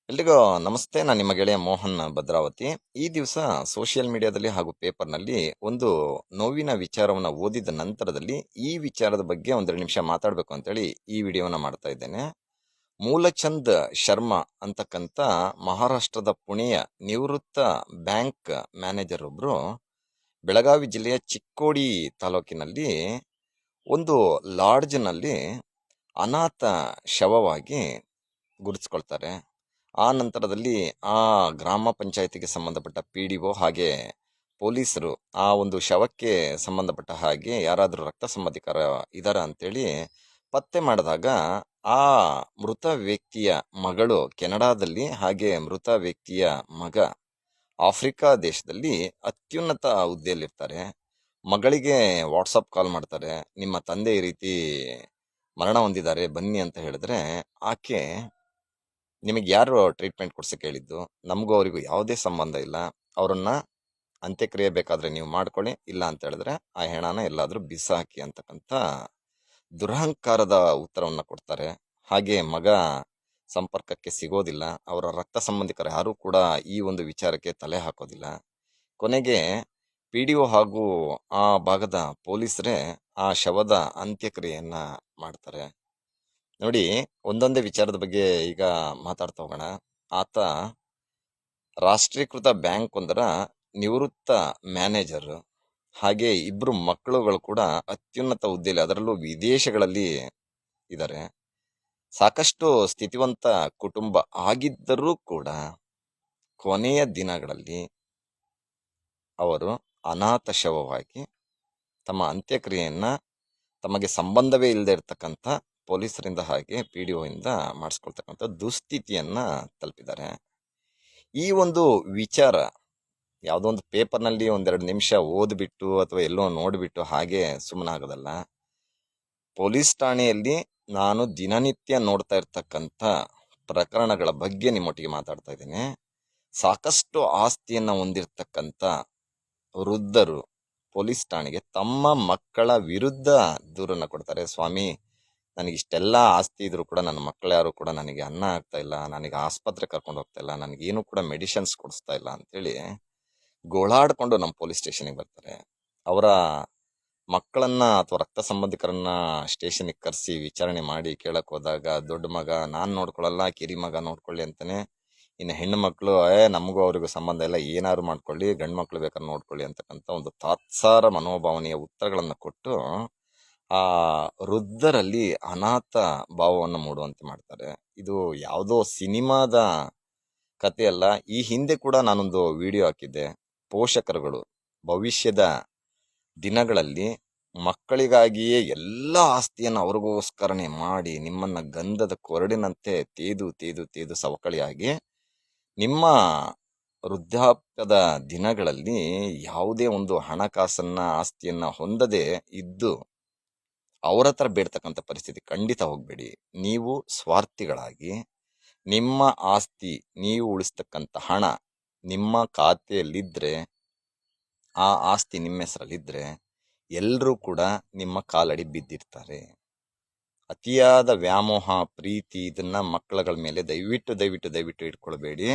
ಎಲ್ರಿಗೂ ನಮಸ್ತೆ. ನಾನು ನಿಮ್ಮ ಗೆಳೆಯ ಮೋಹನ್ ಭದ್ರಾವತಿ. ಈ ದಿವಸ ಸೋಷಿಯಲ್ ಮೀಡಿಯಾದಲ್ಲಿ ಹಾಗೂ ಪೇಪರ್ನಲ್ಲಿ ಒಂದು ನೋವಿನ ವಿಚಾರವನ್ನು ಓದಿದ ನಂತರದಲ್ಲಿ ಈ ವಿಚಾರದ ಬಗ್ಗೆ ಒಂದೆರಡು ನಿಮಿಷ ಮಾತಾಡಬೇಕು ಅಂತೇಳಿ ಈ ವಿಡಿಯೋನ ಮಾಡ್ತಾ ಇದ್ದೇನೆ. ಮೂಲಚಂದ್ ಶರ್ಮಾ ಅಂತಕ್ಕಂಥ ಮಹಾರಾಷ್ಟ್ರದ ಪುಣೆಯ ನಿವೃತ್ತ ಬ್ಯಾಂಕ್ ಮ್ಯಾನೇಜರ್ ಒಬ್ರು ಬೆಳಗಾವಿ ಜಿಲ್ಲೆಯ ಚಿಕ್ಕೋಡಿ ತಾಲೂಕಿನಲ್ಲಿ ಒಂದು ಲಾಡ್ಜ್ನಲ್ಲಿ ಅನಾಥ ಶವವಾಗಿ ಗುರುತಿಸ್ಕೊಳ್ತಾರೆ. ಆ ನಂತರದಲ್ಲಿ ಆ ಗ್ರಾಮ ಪಂಚಾಯತಿಗೆ ಸಂಬಂಧಪಟ್ಟ PDO ಹಾಗೆ ಪೊಲೀಸರು ಆ ಒಂದು ಶವಕ್ಕೆ ಸಂಬಂಧಪಟ್ಟ ಹಾಗೆ ಯಾರಾದರೂ ರಕ್ತ ಸಂಬಂಧಿಕರ ಇದಾರ ಅಂತೇಳಿ ಪತ್ತೆ ಮಾಡಿದಾಗ ಆ ಮೃತ ವ್ಯಕ್ತಿಯ ಮಗಳು ಕೆನಡಾದಲ್ಲಿ ಹಾಗೆ ಮೃತ ವ್ಯಕ್ತಿಯ ಮಗ ಆಫ್ರಿಕಾ ದೇಶದಲ್ಲಿ ಅತ್ಯುನ್ನತ ಹುದ್ದೆಯಲ್ಲಿರ್ತಾರೆ. ಮಗಳಿಗೆ ವಾಟ್ಸಪ್ ಕಾಲ್ ಮಾಡ್ತಾರೆ, ನಿಮ್ಮ ತಂದೆ ಈ ರೀತಿ ಮರಣ ಹೊಂದಿದ್ದಾರೆ ಬನ್ನಿ ಅಂತ ಹೇಳಿದ್ರೆ, ಆಕೆ ನಿಮಗೆ ಯಾರು ಟ್ರೀಟ್ಮೆಂಟ್ ಕೊಡ್ಸಕ್ಕೆ ಹೇಳಿದ್ದು, ನಮಗೂ ಅವರಿಗೂ ಯಾವುದೇ ಸಂಬಂಧ ಇಲ್ಲ, ಅವರನ್ನ ಅಂತ್ಯಕ್ರಿಯೆ ಬೇಕಾದ್ರೆ ನೀವು ಮಾಡ್ಕೊಳ್ಳಿ, ಇಲ್ಲ ಅಂತ ಹೇಳಿದ್ರೆ ಆ ಹೆಣನ ಎಲ್ಲಾದ್ರೂ ಬಿಸಾಕಿ ಅಂತಕ್ಕಂಥ ದುರಹಂಕಾರದ ಉತ್ತರವನ್ನ ಕೊಡ್ತಾರೆ. ಹಾಗೆ ಮಗ ಸಂಪರ್ಕಕ್ಕೆ ಸಿಗೋದಿಲ್ಲ, ಅವರ ರಕ್ತ ಸಂಬಂಧಿಕರು ಯಾರೂ ಕೂಡ ಈ ಒಂದು ವಿಚಾರಕ್ಕೆ ತಲೆ ಹಾಕೋದಿಲ್ಲ. ಕೊನೆಗೆ PDO ಹಾಗೂ ಆ ಭಾಗದ ಪೊಲೀಸರೇ ಆ ಶವದ ಅಂತ್ಯಕ್ರಿಯೆಯನ್ನ ಮಾಡ್ತಾರೆ. ನೋಡಿ, ಒಂದೊಂದೇ ವಿಚಾರದ ಬಗ್ಗೆ ಈಗ ಮಾತಾಡ್ತಾ ಹೋಗೋಣ. ಆತ ರಾಷ್ಟ್ರೀಕೃತ ಬ್ಯಾಂಕ್ ಒಂದರ ನಿವೃತ್ತ ಮ್ಯಾನೇಜರ್, ಹಾಗೆ ಇಬ್ರು ಮಕ್ಕಳುಗಳು ಕೂಡ ಅತ್ಯುನ್ನತ ಹುದ್ದೆಯಲ್ಲಿ, ಅದರಲ್ಲೂ ವಿದೇಶಗಳಲ್ಲಿ ಇದ್ದಾರೆ. ಸಾಕಷ್ಟು ಸ್ಥಿತಿವಂತ ಕುಟುಂಬ ಆಗಿದ್ದರೂ ಕೂಡ ಕೊನೆಯ ದಿನಗಳಲ್ಲಿ ಅವರು ಅನಾಥ ಶವವಾಗಿ ತಮ್ಮ ಅಂತ್ಯಕ್ರಿಯೆಯನ್ನ ತಮಗೆ ಸಂಬಂಧವೇ ಇಲ್ಲದೆ ಇರತಕ್ಕಂಥ ಪೊಲೀಸರಿಂದ ಹಾಗೆ PDO ಇಂದ ಮಾಡಿಸ್ಕೊಳ್ತಕ್ಕಂಥ ದುಸ್ಥಿತಿಯನ್ನ ತಲುಪಿದ್ದಾರೆ. ಈ ಒಂದು ವಿಚಾರ ಯಾವುದೋ ಒಂದು ಪೇಪರ್ನಲ್ಲಿ ಒಂದೆರಡು ನಿಮಿಷ ಓದ್ಬಿಟ್ಟು ಅಥವಾ ಎಲ್ಲೋ ನೋಡ್ಬಿಟ್ಟು ಹಾಗೆ ಸುಮ್ಮನಾಗೋದಲ್ಲ. ಪೊಲೀಸ್ ಠಾಣೆಯಲ್ಲಿ ನಾನು ದಿನನಿತ್ಯ ನೋಡ್ತಾ ಇರ್ತಕ್ಕಂಥ ಪ್ರಕರಣಗಳ ಬಗ್ಗೆ ನಿಮ್ಮೊಟ್ಟಿಗೆ ಮಾತಾಡ್ತಾ ಇದ್ದೀನಿ. ಸಾಕಷ್ಟು ಆಸ್ತಿಯನ್ನ ಹೊಂದಿರತಕ್ಕಂಥ ವೃದ್ಧರು ಪೊಲೀಸ್ ಠಾಣೆಗೆ ತಮ್ಮ ಮಕ್ಕಳ ವಿರುದ್ಧ ದೂರನ್ನ ಕೊಡ್ತಾರೆ. ಸ್ವಾಮಿ, ನನಗೆ ಇಷ್ಟೆಲ್ಲ ಆಸ್ತಿ ಇದ್ರು ಕೂಡ ನನ್ನ ಮಕ್ಕಳು ಯಾರು ಕೂಡ ನನಗೆ ಅನ್ನ ಆಗ್ತಾ ಇಲ್ಲ, ನನಗೆ ಆಸ್ಪತ್ರೆ ಕರ್ಕೊಂಡು ಹೋಗ್ತಾ ಇಲ್ಲ, ನನಗೇನು ಕೂಡ ಮೆಡಿಸಿನ್ಸ್ ಕೊಡಿಸ್ತಾ ಇಲ್ಲ ಅಂತೇಳಿ ಗೋಳಾಡ್ಕೊಂಡು ನಮ್ಮ ಪೊಲೀಸ್ ಸ್ಟೇಷನ್ಗೆ ಬರ್ತಾರೆ. ಅವರ ಮಕ್ಕಳನ್ನ ಅಥವಾ ರಕ್ತ ಸಂಬಂಧಿಕರನ್ನ ಸ್ಟೇಷನ್ಗೆ ಕರೆಸಿ ವಿಚಾರಣೆ ಮಾಡಿ ಕೇಳಕ್ ಹೋದಾಗ ದೊಡ್ಡ ಮಗ ನಾನ್ ನೋಡ್ಕೊಳಲ್ಲ, ಕಿರಿ ಮಗ ನೋಡ್ಕೊಳ್ಳಿ ಅಂತಾನೆ. ಇನ್ನು ಹೆಣ್ಣು ಮಕ್ಕಳು ನಮಗೂ ಅವ್ರಿಗೂ ಸಂಬಂಧ ಇಲ್ಲ, ಏನಾದ್ರು ಮಾಡ್ಕೊಳ್ಳಿ, ಗಂಡು ಮಕ್ಳು ಬೇಕಾದ್ರೆ ನೋಡ್ಕೊಳ್ಳಿ ಅಂತಕ್ಕಂಥ ಒಂದು ತಾತ್ಸಾರ ಮನೋಭಾವನೆಯ ಉತ್ತರಗಳನ್ನ ಕೊಟ್ಟು ಆ ವೃದ್ಧರಲ್ಲಿ ಅನಾಥ ಭಾವವನ್ನು ಮೂಡುವಂತೆ ಮಾಡ್ತಾರೆ. ಇದು ಯಾವುದೋ ಸಿನಿಮಾದ ಕಥೆ ಅಲ್ಲ. ಈ ಹಿಂದೆ ಕೂಡ ನಾನೊಂದು ವಿಡಿಯೋ ಹಾಕಿದ್ದೆ. ಪೋಷಕರುಗಳು ಭವಿಷ್ಯದ ದಿನಗಳಲ್ಲಿ ಮಕ್ಕಳಿಗಾಗಿಯೇ ಎಲ್ಲ ಆಸ್ತಿಯನ್ನು ಅವ್ರಿಗೋಸ್ಕರನೇ ಮಾಡಿ ನಿಮ್ಮನ್ನ ಗಂಧದ ಕೊರಡಿನಂತೆ ತೇದು ತೇದು ತೇದು ಸವಕಳಿಯಾಗಿ ನಿಮ್ಮ ವೃದ್ಧಾಪ್ಯದ ದಿನಗಳಲ್ಲಿ ಯಾವುದೇ ಒಂದು ಹಣಕಾಸನ್ನ ಆಸ್ತಿಯನ್ನ ಹೊಂದದೆ ಇದ್ದು ಅವರ ಹತ್ರ ಬೇಡ್ತಕ್ಕಂಥ ಪರಿಸ್ಥಿತಿ ಖಂಡಿತ ಹೋಗ್ಬೇಡಿ. ನೀವು ಸ್ವಾರ್ಥಿಗಳಾಗಿ ನಿಮ್ಮ ಆಸ್ತಿ, ನೀವು ಉಳಿಸ್ತಕ್ಕಂಥ ಹಣ ನಿಮ್ಮ ಖಾತೆಯಲ್ಲಿದ್ರೆ, ಆ ಆಸ್ತಿ ನಿಮ್ಮ ಹೆಸರಲ್ಲಿದ್ರೆ ಎಲ್ಲರೂ ಕೂಡ ನಿಮ್ಮ ಕಾಲಡಿ ಬಿದ್ದಿರ್ತಾರೆ. ಅತಿಯಾದ ವ್ಯಾಮೋಹ, ಪ್ರೀತಿ ಇದನ್ನ ಮಕ್ಕಳುಗಳ ಮೇಲೆ ದಯವಿಟ್ಟು ದಯವಿಟ್ಟು ದಯವಿಟ್ಟು ಇಟ್ಕೊಳ್ಬೇಡಿ.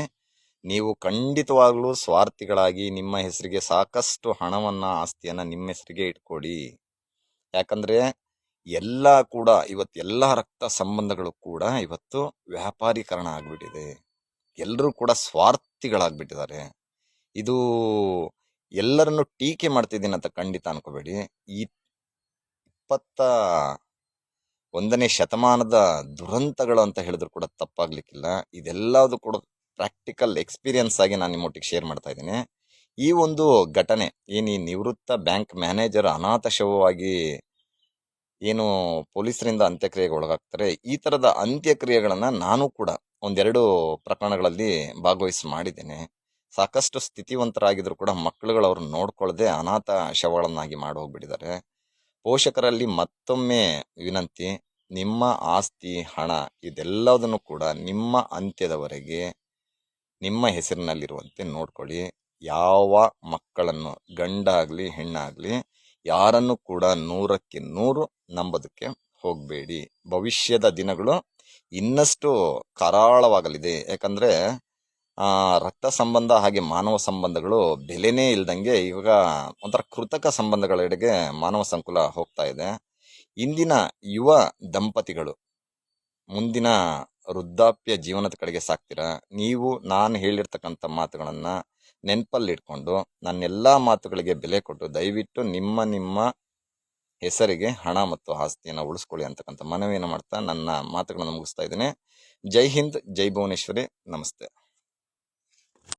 ನೀವು ಖಂಡಿತವಾಗ್ಲೂ ಸ್ವಾರ್ಥಿಗಳಾಗಿ ನಿಮ್ಮ ಹೆಸರಿಗೆ ಸಾಕಷ್ಟು ಹಣವನ್ನ, ಆಸ್ತಿಯನ್ನ ನಿಮ್ಮ ಹೆಸರಿಗೆ ಇಟ್ಕೊಡಿ. ಯಾಕಂದ್ರೆ ಎಲ್ಲ ಕೂಡ ಇವತ್ತು ಎಲ್ಲ ರಕ್ತ ಸಂಬಂಧಗಳು ಕೂಡ ಇವತ್ತು ವ್ಯಾಪಾರೀಕರಣ ಆಗ್ಬಿಟ್ಟಿದೆ. ಎಲ್ಲರೂ ಕೂಡ ಸ್ವಾರ್ಥಿಗಳಾಗ್ಬಿಟ್ಟಿದ್ದಾರೆ. ಇದು ಎಲ್ಲರನ್ನು ಟೀಕೆ ಮಾಡ್ತಿದ್ದೀನಿ ಅಂತ ಖಂಡಿತ ಅನ್ಕೋಬೇಡಿ. ಈ 21ನೇ ಶತಮಾನದ ದುರಂತಗಳು ಅಂತ ಹೇಳಿದ್ರು ಕೂಡ ತಪ್ಪಾಗ್ಲಿಕ್ಕಿಲ್ಲ. ಇದೆಲ್ಲದು ಕೂಡ ಪ್ರಾಕ್ಟಿಕಲ್ ಎಕ್ಸ್ಪೀರಿಯನ್ಸ್ ಆಗಿ ನಾನು ನಿಮ್ಮೊಟ್ಟಿಗೆ ಶೇರ್ ಮಾಡ್ತಾ ಇದ್ದೀನಿ. ಈ ಒಂದು ಘಟನೆ ಏನು, ಈ ನಿವೃತ್ತ ಬ್ಯಾಂಕ್ ಮ್ಯಾನೇಜರ್ ಅನಾಥ ಶವವಾಗಿ ಏನು ಪೊಲೀಸರಿಂದ ಅಂತ್ಯಕ್ರಿಯೆಗೆ ಒಳಗಾಗ್ತಾರೆ, ಈ ತರದ ಅಂತ್ಯಕ್ರಿಯೆಗಳನ್ನ ನಾನು ಕೂಡ ಒಂದೆರಡು ಪ್ರಕರಣಗಳಲ್ಲಿ ಭಾಗವಹಿಸಿ ಮಾಡಿದ್ದೇನೆ. ಸಾಕಷ್ಟು ಸ್ಥಿತಿವಂತರಾಗಿದ್ರು ಕೂಡ ಮಕ್ಕಳುಗಳು ಅವ್ರನ್ನ ನೋಡ್ಕೊಳ್ಳದೆ ಅನಾಥ ಶವಗಳನ್ನಾಗಿ ಮಾಡಿ ಹೋಗ್ಬಿಟ್ಟಿದ್ದಾರೆ. ಪೋಷಕರಲ್ಲಿ ಮತ್ತೊಮ್ಮೆ ವಿನಂತಿ, ನಿಮ್ಮ ಆಸ್ತಿ, ಹಣ ಇದೆಲ್ಲದನ್ನು ಕೂಡ ನಿಮ್ಮ ಅಂತ್ಯದವರೆಗೆ ನಿಮ್ಮ ಹೆಸರಿನಲ್ಲಿರುವಂತೆ ನೋಡ್ಕೊಳ್ಳಿ. ಯಾವ ಮಕ್ಕಳನ್ನು, ಗಂಡಾಗ್ಲಿ ಹೆಣ್ಣಾಗ್ಲಿ, ಯಾರನ್ನು ಕೂಡ 100ಕ್ಕೆ 100 ನಂಬೋದಕ್ಕೆ ಹೋಗಬೇಡಿ. ಭವಿಷ್ಯದ ದಿನಗಳು ಇನ್ನಷ್ಟು ಕರಾಳವಾಗಲಿದೆ. ಯಾಕಂದ್ರೆ ಆ ರಕ್ತ ಸಂಬಂಧ ಹಾಗೆ ಮಾನವ ಸಂಬಂಧಗಳು ಬೆಲೆನೇ ಇಲ್ದಂಗೆ ಇವಾಗ ಒಂಥರ ಕೃತಕ ಸಂಬಂಧಗಳೆಡೆಗೆ ಮಾನವ ಸಂಕುಲ ಹೋಗ್ತಾ ಇದೆ. ಇಂದಿನ ಯುವ ದಂಪತಿಗಳು ಮುಂದಿನ ವೃದ್ಧಾಪ್ಯ ಜೀವನದ ಕಡೆಗೆ ಸಾಕ್ತೀರಾ? ನೀವು ನಾನು ಹೇಳಿರ್ತಕ್ಕಂಥ ಮಾತುಗಳನ್ನ ನೆನಪಲ್ಲಿಟ್ಕೊಂಡು ನನ್ನೆಲ್ಲಾ ಮಾತುಗಳಿಗೆ ಬೆಲೆ ಕೊಟ್ಟು ದಯವಿಟ್ಟು ನಿಮ್ಮ ನಿಮ್ಮ ಹೆಸರಿಗೆ ಹಣ ಮತ್ತು ಆಸ್ತಿಯನ್ನು ಉಳಿಸ್ಕೊಳ್ಳಿ ಅಂತಕ್ಕಂಥ ಮನವಿಯನ್ನು ಮಾಡ್ತಾ ನನ್ನ ಮಾತುಗಳನ್ನು ಮುಗಿಸ್ತಾ ಇದ್ದೇನೆ. ಜೈ ಹಿಂದ್, ಜೈ ಭುವನೇಶ್ವರಿ, ನಮಸ್ತೆ.